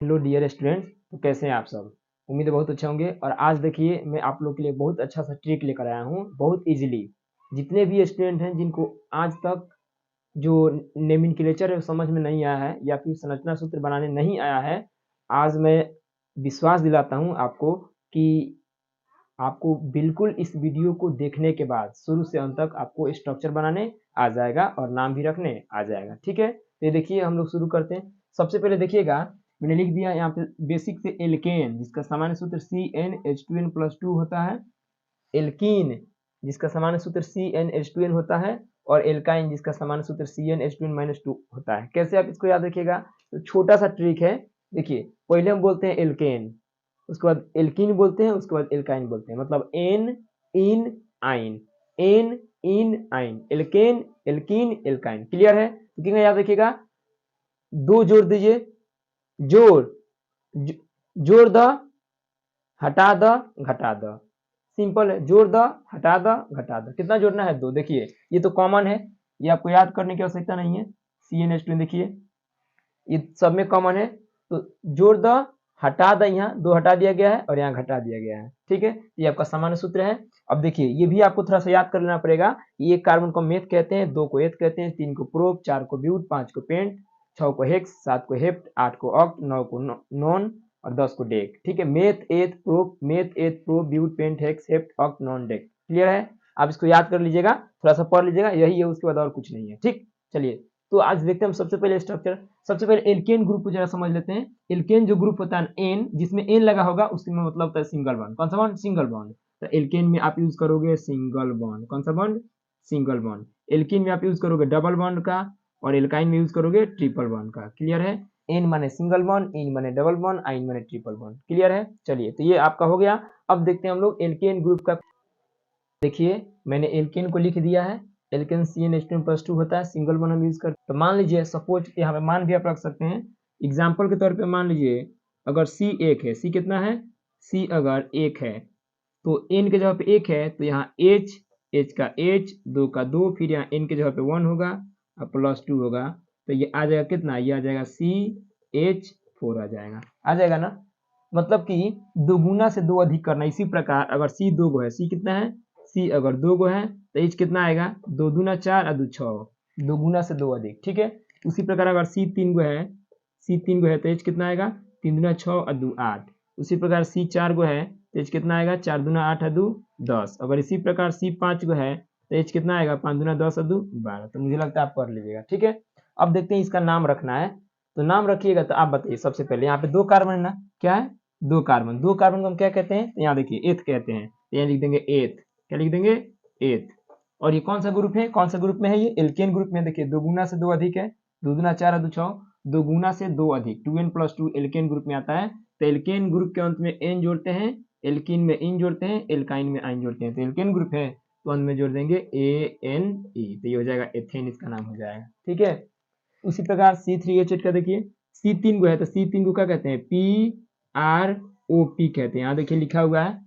Hello dear students, तो कैसे हैं आप सब। उम्मीद है बहुत अच्छे होंगे। और आज देखिए मैं आप लोग के लिए बहुत अच्छा सा ट्रिक लेकर आया हूँ, बहुत इजीली। जितने भी स्टूडेंट हैं जिनको आज तक जो नेमिनक्लेचर है वो समझ में नहीं आया है या फिर संरचना सूत्र बनाने नहीं आया है, आज मैं विश्वास दिलाता हूँ आपको कि आपको बिल्कुल इस वीडियो को देखने के बाद शुरू से अंत तक आपको स्ट्रक्चर बनाने आ जाएगा और नाम भी रखने आ जाएगा। ठीक है, तो ये देखिए हम लोग शुरू करते हैं। सबसे पहले देखिएगा, मैंने लिख दिया यहाँ पे बेसिक से एल्केन जिसका सामान्य सूत्र CnH2n+2 होता है, एल्कीन जिसका सामान्य सूत्र CnH2n होता है, और एल्काइन जिसका सामान्य सूत्र CnH2n-2 होता है। कैसे आप इसको याद रखिएगा, तो छोटा सा ट्रिक है। देखिए पहले हम बोलते हैं एल्केन, उसके बाद एल्कीन बोलते हैं, उसके बाद एल्काइन बोलते हैं। मतलब एन इन आइन, एन इन आइन, एल्केन एल्कीन एल्काइन। क्लियर है, तो क्या याद रखिएगा, दो जोड़ दीजिए, जोड़ जोड़ द, हटा द, घटा द। सिंपल है, जोड़ द, हटा द, घटा द। कितना जोड़ना है, दो। देखिए ये तो कॉमन है, ये आपको याद करने की आवश्यकता नहीं है। CnH2 देखिए ये सब में कॉमन है, तो जोड़ द, हटा द, यहाँ दो हटा दिया गया है और यहाँ घटा दिया गया है। ठीक है, ये आपका सामान्य सूत्र है। अब देखिए ये भी आपको थोड़ा सा याद कर लेना पड़ेगा। ये कार्बन को मेथ कहते हैं, 2 को एथ कहते हैं, 3 को प्रोप, 4 को ब्यूट, 5 को पेंट, 6 को हेक्स, 7 को हेप्ट, 8 को ऑक्ट, 9 को नॉन और 10 को डेक। ठीक है, meth eth prop, meth eth prop, but, pent, hex, hept, oct, non, dec. Clear है, आप इसको याद कर लीजिएगा, थोड़ा सा पढ़ लीजिएगा, यही है, उसके बाद और कुछ नहीं है। ठीक, चलिए तो आज देखते हैं हम सबसे पहले स्ट्रक्चर। सबसे पहले एल्केन ग्रुप को जरा समझ लेते हैं। एल्केन जो ग्रुप होता है एन, जिसमें एन लगा होगा उसमें मतलब होता है सिंगल बॉन्ड। कौन सा बॉन्ड, सिंगल बॉन्ड। तो एल्केन में आप यूज करोगे सिंगल बॉन्ड। कौन सा बॉन्ड, सिंगल बॉन्ड। एल्कीन में आप यूज करोगे डबल बॉन्ड का, और एल्काइन में यूज करोगे ट्रिपल बॉन्ड का। क्लियर है, एन माने सिंगल बॉन्ड, इन माने डबल बॉन्ड, आइन माने ट्रिपल बॉन्ड। क्लियर है, चलिए तो ये आपका हो गया। अब देखते हैं हम लोग एल्केन ग्रुप का। देखिए मैंने एल्केन को लिख दिया है, एल्केन CnH2n+2 होता है, सिंगल बॉन्ड हम यूज करते हैं। तो मान लीजिए, सपोज यहाँ पे मान भी आप रख सकते हैं एग्जाम्पल के तौर पे। मान लीजिए अगर C एक है, C कितना है, C अगर एक है तो N के जगह पे एक है, तो यहाँ H का H, 2 का 2, फिर यहाँ N के जगह पे 1 होगा और +2 होगा, तो ये आ जाएगा कितना, ये आ जाएगा CH4 आ जाएगा ना। मतलब कि दो गुना से दो अधिक करना। इसी प्रकार अगर C 2 गो है, C कितना है, C अगर 2 गो है तो H कितना आएगा, 2 दूना 4 और 2 6, दो गुना से दो अधिक। ठीक है, उसी प्रकार अगर C 3 गो है, C 3 गो है तो H कितना आएगा, 3 दूना 6 और 2 8। उसी प्रकार C 4 गो है तो H कितना आएगा, 4 दूना 8 और 2 10। अगर इसी प्रकार C 5 गो है तो H कितना आएगा, 5 दूना 10 और 2 12। तो मुझे लगता है आप पढ़ लीजिएगा। ठीक है, अब देखते हैं इसका नाम रखना है, तो नाम रखिएगा। तो आप बताइए, सबसे पहले यहाँ पे दो कार्बन है ना, क्या है, दो कार्बन। दो कार्बन को हम क्या कहते हैं, तो यहाँ देखिए एथ कहते हैं, तो यहाँ लिख देंगे एथ। क्या लिख देंगे, एथ। और ये कौन सा ग्रुप है, कौन सा ग्रुप में है, ये एल्केन ग्रुप में। देखिए दो गुना से दो अधिक है, 2 दूना 4 और 2 6, दो गुना से दो अधिक, 2n+2 एल्केन ग्रुप में आता है। तो एल्केन ग्रुप के अंत में एन जोड़ते हैं, एल्कीन में इन जोड़ते हैं, एल्काइन में आइन जोड़ते हैं। तो एल्केन ग्रुप है तो अंत में जोड़ देंगे ANE, तो ये हो जाएगा एथेन, इसका नाम हो जाएगा। ठीक है, उसी प्रकार C3H8 का देखिए, C3 को है तो C3 को क्या कहते हैं, PROP कहते हैं। यहाँ देखिए लिखा हुआ है,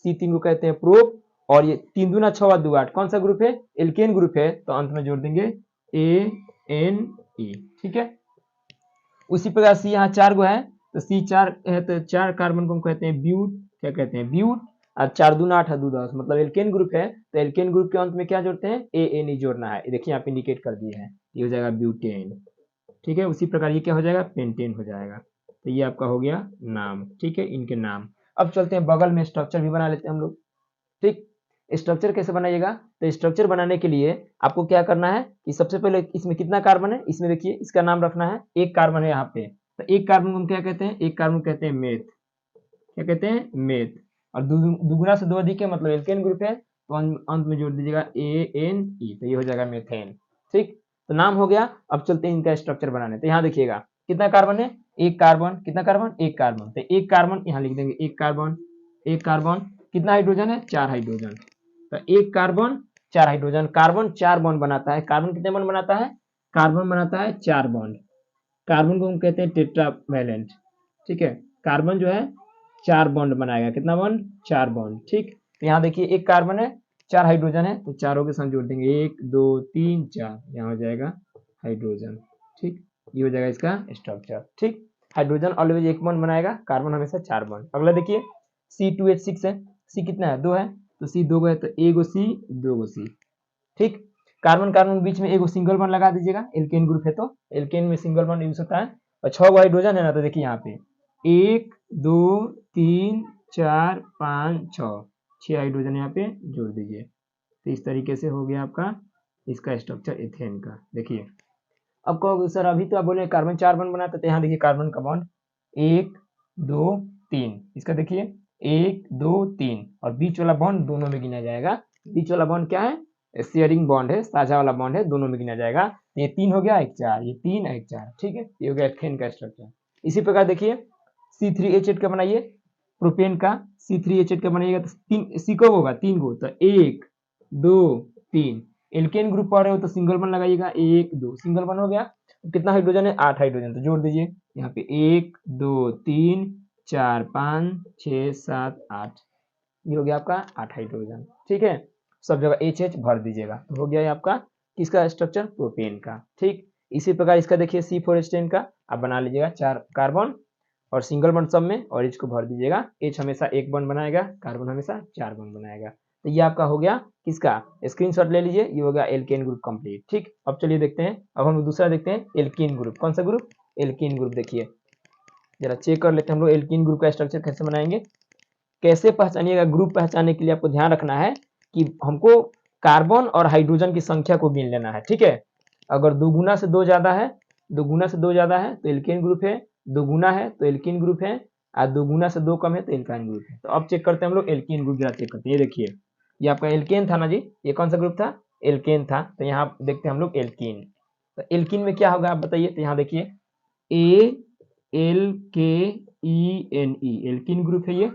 C3 को कहते हैं प्रोप। और ये 3 दूना 6 और 2 8 कौन सा ग्रुप है, एल्केन ग्रुप है, तो अंत में जोड़ देंगे ANE। ठीक है, उसी प्रकार C यहाँ 4 गो है तो C 4 है तो 4 कार्बन को हम कहते हैं ब्यूट। क्या कहते हैं, ब्यूट। और 4 दूना 8 और 2 10, मतलब एल्केन ग्रुप है तो एल्केन ग्रुप के अंत में क्या जोड़ते हैं, ANE जोड़ना है। देखिए यहाँ पे इंडिकेट कर दिए हैं, ये हो जाएगा ब्यूटेन। ठीक है, उसी प्रकार ये क्या हो जाएगा, पेंटेन हो जाएगा। तो ये आपका हो गया नाम। ठीक है, इनके नाम। अब चलते हैं बगल में, स्ट्रक्चर भी बना लेते हैं हम लोग। ठीक, स्ट्रक्चर कैसे बनाइएगा, तो स्ट्रक्चर बनाने के लिए आपको क्या करना है कि सबसे पहले इसमें कितना कार्बन है, इसमें देखिए इसका नाम रखना है, एक कार्बन है यहाँ पे। तो एक कार्बन को हम क्या कहते हैं, एक कार्बन कहते हैं मेथ। क्या कहते हैं, मेथ। और दुगुना से दो अधिक है, मतलब एल्केन ग्रुप है, तो अंत में जोड़ दीजिएगा ANE, तो ये हो जाएगा मेथेन। ठीक, तो नाम हो गया। अब चलते हैं इनका स्ट्रक्चर बनाने। तो यहाँ देखिएगा कितना कार्बन है, एक कार्बन। कितना कार्बन, एक कार्बन। तो एक कार्बन यहाँ लिख देंगे, एक कार्बन। एक कार्बन, कितना हाइड्रोजन है, 4 हाइड्रोजन। तो एक कार्बन 4 हाइड्रोजन। कार्बन 4 बॉन्ड बनाता है। कार्बन कितने बॉन्ड बनाता है, कार्बन बनाता है 4 बॉन्ड। कार्बन को हम कहते हैं टेट्रावैलेंट। ठीक है, कार्बन जो है 4 बॉन्ड बनाएगा। कितना बॉन्ड, 4 बॉन्ड। ठीक, तो यहाँ देखिए एक कार्बन है, 4 हाइड्रोजन है, तो चारों के साथ जोड़ देंगे, 1 2 3 4, यहाँ हो जाएगा हाइड्रोजन। ठीक, ये हो जाएगा इसका स्ट्रक्चर। ठीक, हाइड्रोजन ऑलवेज एक बॉन्ड बनाएगा, कार्बन हमेशा 4 बॉन्ड। अगला देखिए C2H6 है, C कितना है 2 है, तो C 2 है तो एगो C 2 गो C। ठीक, कार्बन कार्बन के बीच में एगो सिंगल बॉन्ड लगा दीजिएगा, एल्केन ग्रुप है तो एल्केन में सिंगल बॉन्ड यूज होता है। और 6 गो हाइड्रोजन है ना, तो देखिए यहाँ पे 1 2 3 4 5 6 हाइड्रोजन यहाँ पे जोड़ दीजिए। तो इस तरीके से हो गया आपका इसका स्ट्रक्चर एथेन का। देखिए अब कहोगे सर अभी तो आप बोले कार्बन 4 बॉन्ड बनाता, तो यहाँ देखिए कार्बन का बॉन्ड 1 2 3, इसका देखिए 1 2 3, और बीच वाला बॉन्ड दोनों में गिना जाएगा। बीच वाला बॉन्ड क्या है, शेयरिंग बॉन्ड है, साझा वाला बॉन्ड है, दोनों में गिना जाएगा। तो ये 3 हो गया, एक 4, ये 3 एक 4, ठीक है, ये हो गया एथेन का स्ट्रक्चर। इसी प्रकार देखिए C3H8 का बनाइए, प्रोपेन का C3H8 का बनाइएगा तो 3 C कब होगा 3 गो, तो 1 2 3। एल्केन ग्रुप पढ़ रहे हो तो सिंगल बॉन्ड लगाइएगा, 1 2, सिंगल बॉन्ड हो गया। कितना हाइड्रोजन है, 8 हाइड्रोजन, तो जोड़ दीजिए यहाँ पे 1 2 3 4 5 6 7 8, ये हो गया आपका 8 हाइड्रोजन। ठीक है, सब जगह HH भर दीजिएगा, तो हो गया ये आपका किसका स्ट्रक्चर, प्रोपेन का। ठीक, इसी प्रकार इसका देखिए C4H10 का आप बना लीजिएगा 4 कार्बन और सिंगल बॉन्ड सब में, और H को भर दीजिएगा। H हमेशा एक बॉन्ड बनाएगा, कार्बन हमेशा 4 बॉन्ड बनाएगा। तो ये आपका हो गया किसका, स्क्रीनशॉट ले लीजिए, ये हो गया एल्केन ग्रुप कंप्लीट। ठीक, अब चलिए देखते हैं, अब हम दूसरा देखते हैं एल्कीन ग्रुप। कौन सा ग्रुप, एल्कीन ग्रुप। देखिए जरा चेक कर लेते हैं हम लोग एल्कीन ग्रुप का स्ट्रक्चर कैसे बनाएंगे। कैसे पहचानिएगा, ग्रुप पहचानने के लिए आपको ध्यान रखना है कि हमको कार्बन और हाइड्रोजन की संख्या को गिन लेना है। ठीक है, अगर दुगुना से 2 ज्यादा है, दुगुना से 2 ज्यादा है तो एल्केन ग्रुप है, दुगुना है तो एल्कीन ग्रुप है, और दुगुना से 2 कम है तो एल्काइन ग्रुप है। तो अब चेक करते हैं हम लोग एल्कीन ग्रुप, जरा चेक करते हैं। ये देखिए ये आपका एल्केन था ना जी, ये कौन सा ग्रुप था, एल्केन था। तो यहाँ देखते हैं हम लोग एल्कीन, तो एल्कीन में क्या होगा आप बताइए। तो यहाँ देखिए ALKENE एल्कीन ग्रुप है ये।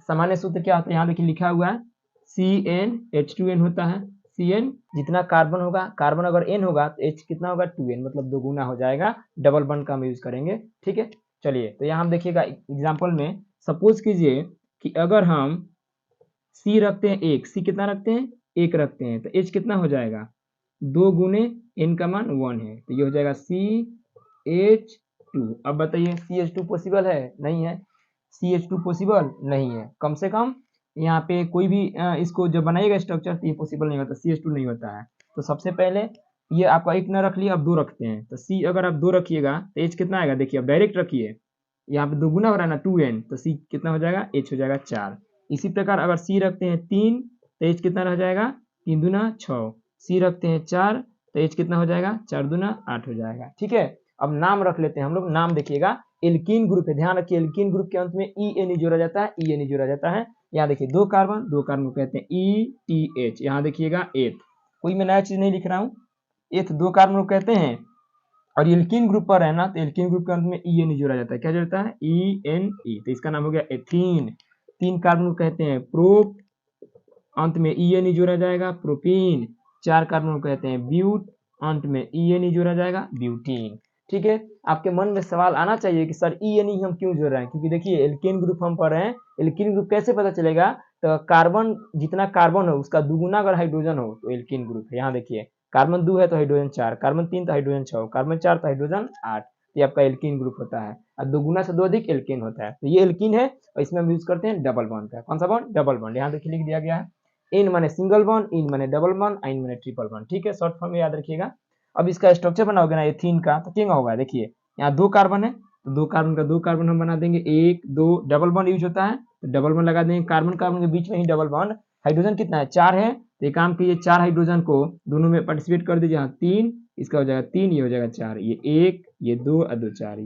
सामान्य सूत्र क्या होता है, यहाँ देखिए लिखा हुआ है CnH2n होता है। Cn जितना कार्बन होगा, कार्बन अगर n होगा तो H कितना होगा 2n, मतलब दोगुना हो जाएगा, डबल बॉन्ड का हम यूज करेंगे। ठीक है, चलिए तो यहाँ हम देखिएगा एग्जाम्पल में, सपोज कीजिए कि अगर हम C रखते हैं 1, C कितना रखते हैं 1 रखते हैं, तो H कितना हो जाएगा 2 गुने n का मान 1 है, तो ये हो जाएगा CH2। अब बताइए CH2 पॉसिबल है, नहीं है, CH2 पॉसिबल नहीं है, कम से कम यहाँ पे कोई भी इसको जब बनाइएगा स्ट्रक्चर तो ये पॉसिबल नहीं होता, CH2 नहीं होता है। तो सबसे पहले ये आपका 1 ना रख लिया, अब 2 रखते हैं, तो C अगर आप 2 रखिएगा तो H कितना आएगा, देखिए अब डायरेक्ट रखिए, यहाँ पे दोगुना हो रहा है ना 2n, तो C कितना हो जाएगा, H हो जाएगा 4। इसी प्रकार अगर C रखते हैं 3 तो H कितना रह जाएगा, 3 दूना 6। C रखते हैं 4 तो H कितना हो जाएगा, 4 दूना 8 हो जाएगा। ठीक है, अब नाम रख लेते हैं हम लोग, नाम देखिएगा एल्कीन ग्रुप है, ध्यान रखिए एल्कीन ग्रुप के अंत में ENE जोड़ा जाता है, ENE जोड़ा जाता है। यहाँ देखिए 2 कार्बन को कहते हैं ETH, यहाँ देखिएगा एथ, कोई मैं नया चीज नहीं लिख रहा हूँ, एथ 2 कार्बन को कहते हैं। और एल्कीन ग्रुप पर है ना, तो एल्कीन ग्रुप के अंत में ENE जोड़ा जाता है, क्या जोड़ता है ENE, तो इसका नाम हो गया एथीन। 3 कार्बन को कहते हैं प्रोप, अंत में ENE जोड़ा जाएगा प्रोपीन। 4 कार्बन को कहते हैं ब्यूट, अंत में ENE जोड़ा जाएगा ब्यूटीन। ठीक है, आपके मन में सवाल आना चाहिए कि सर ENE हम क्यों जोड़ रहे हैं, क्योंकि देखिए एल्कीन ग्रुप हम पढ़ रहे हैं, एल्कीन ग्रुप कैसे पता चलेगा, तो कार्बन जितना कार्बन हो उसका दुगुना अगर हाइड्रोजन हो तो एल्कीन ग्रुप है। यहाँ देखिए कार्बन 2 है तो हाइड्रोजन 4, कार्बन 3 तो हाइड्रोजन 6, कार्बन 4 तो हाइड्रोजन 8, ये आपका एल्कीन ग्रुप होता है। और दुगुना से 2 अधिक एल्कीन होता है, तो ये एल्कीन है, और इसमें हम यूज करते हैं डबल बॉन्ड का। कौन सा बॉन्ड, डबल बॉन्ड, यहाँ देखिए लिख दिया गया है, इन माने सिंगल बॉन्ड, इन माने डबल बॉन्ड, आइन माने ट्रिपल बॉन्ड। ठीक है, शॉर्ट फॉर्म में याद रखिएगा। अब इसका स्ट्रक्चर बनाओगे ना एथीन का, तो क्या होगा, देखिए यहाँ 2 कार्बन है, तो 2 कार्बन का 2 कार्बन हम बना देंगे, 1 2, डबल बॉन्ड यूज होता है तो डबल बॉन्ड लगा देंगे, कार्बन कार्बन के बीच में ही डबल बॉन्ड। हाइड्रोजन कितना है 4 है, तो एक काम कीजिए 4 हाइड्रोजन को दोनों में पार्टिसिपेट कर दीजिए, 3, इसका हो जाएगा 3, ये हो जाएगा 4, ये 1 ये 2 और 2 4,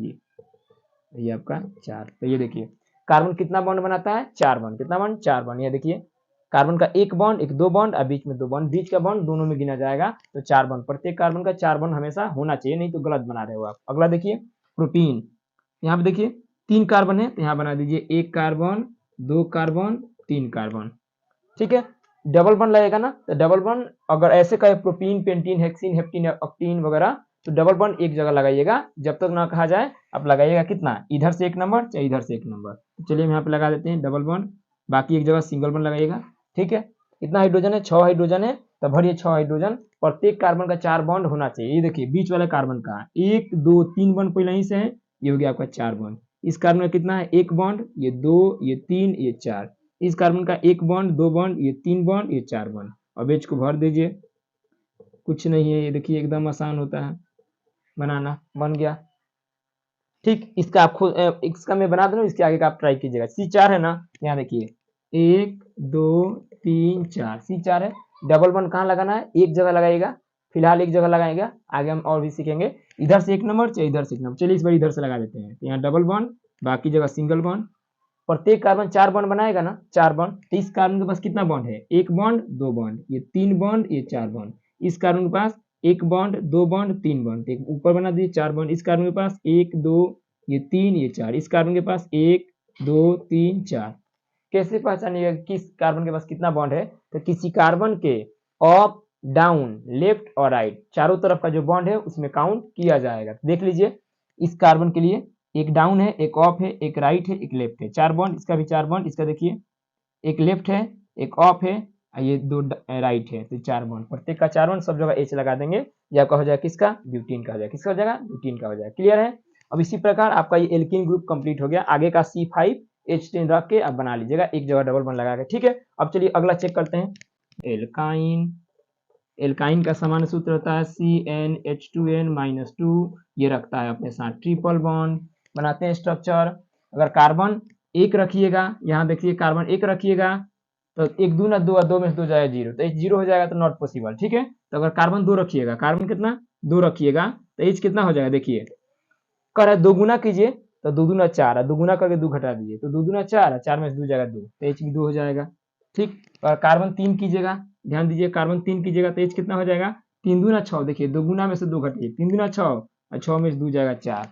ये आपका 4। तो ये देखिए कार्बन कितना बॉन्ड बनाता है, 4 बॉन्ड, कितना बॉन्ड 4 बॉन्ड। ये देखिए कार्बन का 1 बॉन्ड, एक 2 बॉन्ड और बीच में 2 बॉन्ड, बीच का बॉन्ड दोनों में गिना जाएगा, तो 4 बॉन्ड, प्रत्येक कार्बन का 4 बॉन्ड हमेशा होना चाहिए, नहीं तो गलत बना रहे हो आप। अगला देखिए प्रोटीन, यहाँ पे देखिए 3 कार्बन है, तो यहाँ बना दीजिए 1 कार्बन 2 कार्बन 3 कार्बन। ठीक है, डबल बॉन्ड लगेगा ना, तो डबल बॉन्ड अगर ऐसे कहे प्रोपीन पेंटीन हेक्सीन हेप्टीन ऑक्टीन वगैरह, तो डबल बॉन्ड एक जगह लगाइएगा, जब तक ना कहा जाए आप लगाइएगा कितना, इधर से 1 नंबर चाहे इधर से 1 नंबर। तो चलिए हम यहाँ पे लगा देते हैं डबल बॉन्ड, बाकी एक जगह सिंगल बॉन्ड लगाइएगा। ठीक है, कितना हाइड्रोजन है, 6 हाइड्रोजन है, तो भरिए 6 हाइड्रोजन, प्रत्येक कार्बन का 4 बॉन्ड होना चाहिए। ये देखिए बीच वाले कार्बन का 1 2 3 बॉन्ड पहले ही से है, ये हो गया आपका 4 बॉन्ड। इस कार्बन का कितना है, 1 बॉन्ड, ये 2, ये 3, ये 4। इस कार्बन का 1 बॉन्ड, 2 बॉन्ड, ये 3 बॉन्ड, ये 4 बॉन्ड। अब H को भर दीजिए, कुछ नहीं है, ये देखिए एकदम आसान होता है बनाना, बन गया। ठीक, इसका आप खुद इसका मैं बना दूं, इसके आगे का आप ट्राई कीजिएगा। C4 है ना, यहाँ देखिए 1 2 3 4, C4 है। डबल बॉन्ड कहाँ लगाना है, एक जगह लगाइएगा, फिलहाल एक जगह लगाएगा, आगे हम और भी सीखेंगे। इधर से 1 नंबर चाहिए, इधर से 1 नंबर, चलिए इस बार इधर से लगा देते हैं। यहाँ डबल बॉन्ड, बाकी जगह सिंगल बॉन्ड। प्रत्येक कार्बन 4 बॉन्ड बनाएगा ना, 4 बॉन्ड। तो इस कार्बन के पास कितना बॉन्ड है, 1 बॉन्ड, 2 बॉन्ड, ये 3 बॉन्ड, ये 4 बॉन्ड। इस कार्बन के पास 1 बॉन्ड, 2 बॉन्ड, 3 बॉन्ड, एक ऊपर बना दीजिए 4 बॉन्ड। इस कार्बन के पास 1 2, ये 3, ये 4। इस कार्बन के पास 1 2 3 4। कैसे पहचानिएगा किस कार्बन के पास कितना बॉन्ड है, तो किसी कार्बन के अप डाउन लेफ्ट और राइट चारों तरफ का जो बॉन्ड है उसमें काउंट किया जाएगा। देख लीजिए, इस कार्बन के लिए एक डाउन है, एक ऑफ है, एक राइट है, एक लेफ्ट है, 4 बॉन्ड। इसका भी 4 बॉन्ड, इसका देखिए एक लेफ्ट है, एक ऑफ है, ये 2 राइट है, तो 4 बॉन्ड। प्रत्येक का 4 बॉन्ड, सब जगह H लगा देंगे, ये आपका हो जाएगा किसका, ब्यूटीन का हो जाएगा। किसका हो जाएगा, ब्यूटीन का हो जाएगा। क्लियर है। अब इसी प्रकार आपका ये एल्कीन ग्रुप कंप्लीट हो गया। आगे का C5H10 रख के आप बना लीजिएगा, एक जगह डबल बॉन्ड लगा के। ठीक है, अब चलिए अगला चेक करते हैं। एल्काइन, एल्काइन का सामान्य सूत्र होता है CnH2n-2, ये रखता है अपने साथ ट्रिपल बॉन्ड। बनाते हैं स्ट्रक्चर। अगर कार्बन एक रखिएगा, यहाँ देखिए कार्बन एक रखिएगा तो 1 2 ना 2, 2 में से 2 जाएगा 0, तो H 0 हो जाएगा, तो नॉट पॉसिबल। ठीक है, तो अगर कार्बन 2 रखिएगा, कार्बन कितना 2 रखिएगा, तो H कितना हो जाएगा, देखिए कर है 2 गुना कीजिए तो 2 दूना 4, 2 गुना करके 2 घटा दीजिए तो 2 दूना 4, 4 में से 2 जाएगा 2, तो H भी 2 हो जाएगा। ठीक, और कार्बन 3 कीजिएगा, ध्यान दीजिए कार्बन 3 कीजिएगा तो H कितना हो जाएगा, 3 दूना 6, देखिए 2 गुना में से 2 घटिए, 3 दूना 6 और 6 में से 2 जाएगा 4।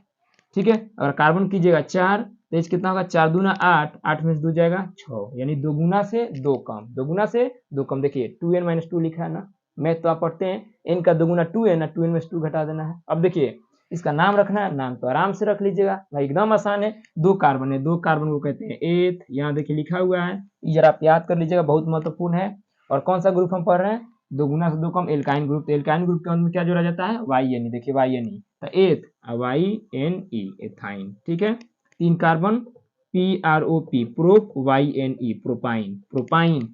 ठीक है, अगर कार्बन कीजिएगा 4 तो H कितना होगा, 4 दूना 8, 8 में से 2 जाएगा 6, यानी 2 गुना से 2 कम, 2 गुना से 2 कम। देखिए 2n-2 लिखा है ना, मैथ तो आप पढ़ते हैं, n का 2 गुना 2n है, 2n में से 2 घटा देना है। अब देखिए इसका नाम रखना है, नाम तो आराम से रख लीजिएगा भाई, एकदम आसान है। 2 कार्बन है, 2 कार्बन को कहते हैं एथ, यहाँ देखिए लिखा हुआ है, ये जरा आप याद कर लीजिएगा, बहुत महत्वपूर्ण है। और कौन सा ग्रुप हम पढ़ रहे हैं, 2 गुना से 2 कम, एल्काइन ग्रुप। तो एल्काइन ग्रुप के अंदर क्या जोड़ा जाता है, YN, देखिए YNE, तो एथ YNE, एथाइन। ठीक है, 3 carbon PROP, prop, YNE, propyne, propyne.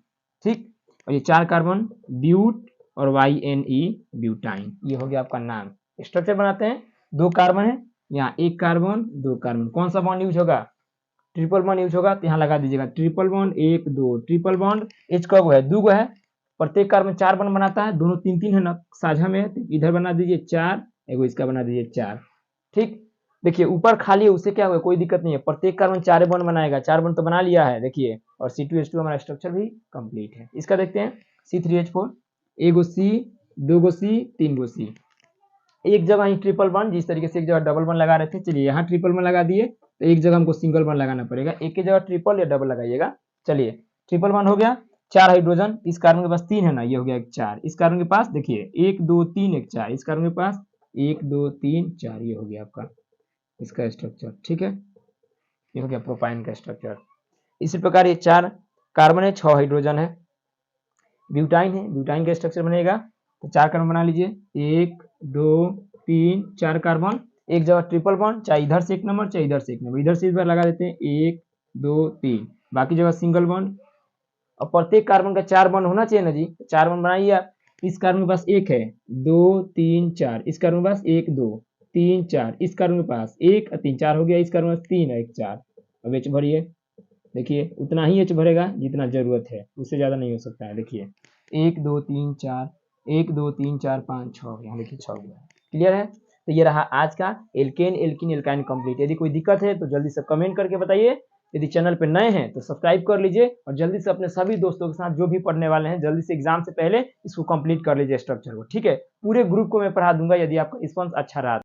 ठीक, और ये 4 कार्बन ब्यूट और YNE, ब्यूटाइन। ये हो गया आपका नाम। स्ट्रक्चर बनाते हैं, 2 कार्बन है, यहाँ 1 कार्बन 2 कार्बन, कौन सा बॉन्ड यूज होगा, ट्रिपल बॉन्ड यूज होगा, तो यहाँ लगा दीजिएगा triple bond, 1 2 triple bond. H का है 2 है, प्रत्येक कार्बन 4 बॉन्ड बनाता है, दोनों 3 3 है ना साझा में, तो इधर बना दीजिए 4, एगो इसका बना दीजिए 4। ठीक, देखिए ऊपर खाली है, उससे क्या होगा, कोई दिक्कत नहीं है, प्रत्येक कार्बन 4 बॉन्ड बनाएगा, 4 बॉन्ड तो बना लिया है देखिए, और C2H2 हमारा स्ट्रक्चर भी कंप्लीट है। इसका देखते हैं C3H4, एगो C, 2 गो C, 3 गो C, एक जगह ही ट्रिपल बॉन्ड, जिस तरीके से एक जगह डबल बॉन्ड लगा रहे थे, चलिए यहाँ ट्रिपल बॉन्ड लगा दिए, तो एक जगह हमको सिंगल बॉन्ड लगाना पड़ेगा, एक की जगह ट्रिपल या डबल लगाइएगा। चलिए ट्रिपल बॉन्ड हो गया, 4 हाइड्रोजन, इस कार्बन के पास 3 है ना, ये हो गया 4। इस कार्बन के पास देखिए 1 2 3 1 4, इस कार्बन के पास 1 2 3 4, ये हो गया आपका इसका स्ट्रक्चर। ठीक है, ये हो गया प्रोपाइन का स्ट्रक्चर। इसी प्रकार ये 4 कार्बन है, 6 हाइड्रोजन है, ब्यूटाइन है, ब्यूटाइन का स्ट्रक्चर बनेगा, तो 4 कार्बन बना लीजिए, 1 2 3 4 कार्बन, एक जगह ट्रिपल बॉन्ड, चाहे इधर से 1 नंबर चाहे इधर से 1 नंबर, इधर से इस बार लगा देते हैं 1 2 3, बाकी जगह सिंगल बॉन्ड। और प्रत्येक कार्बन का 4 बॉन्ड होना चाहिए ना जी, 4 बॉन्ड बनाइए आप। इस कार्बन के पास 1 है, 2 3 4, इस कार्बन के पास 1 2 3 4, इस कार्बन के पास 1 3 4 हो गया, इस कार्बन के पास 3 है 1 4। अब H भरिए, देखिए उतना ही H भरेगा जितना जरूरत है, उससे ज्यादा नहीं हो सकता है। देखिए 1 2 3 4, 1 2 3 4 5 6, यहाँ देखिए 6 गया। क्लियर है, तो ये रहा आज का एल्केन एल्कीन एल्काइन कंप्लीट। यदि कोई दिक्कत है तो जल्दी से कमेंट करके बताइए, यदि चैनल पर नए हैं तो सब्सक्राइब कर लीजिए, और जल्दी से अपने सभी दोस्तों के साथ जो भी पढ़ने वाले हैं जल्दी से एग्जाम से पहले इसको कंप्लीट कर लीजिए स्ट्रक्चर को। ठीक है, पूरे ग्रुप को मैं पढ़ा दूंगा यदि आपका रिस्पॉन्स अच्छा रहा।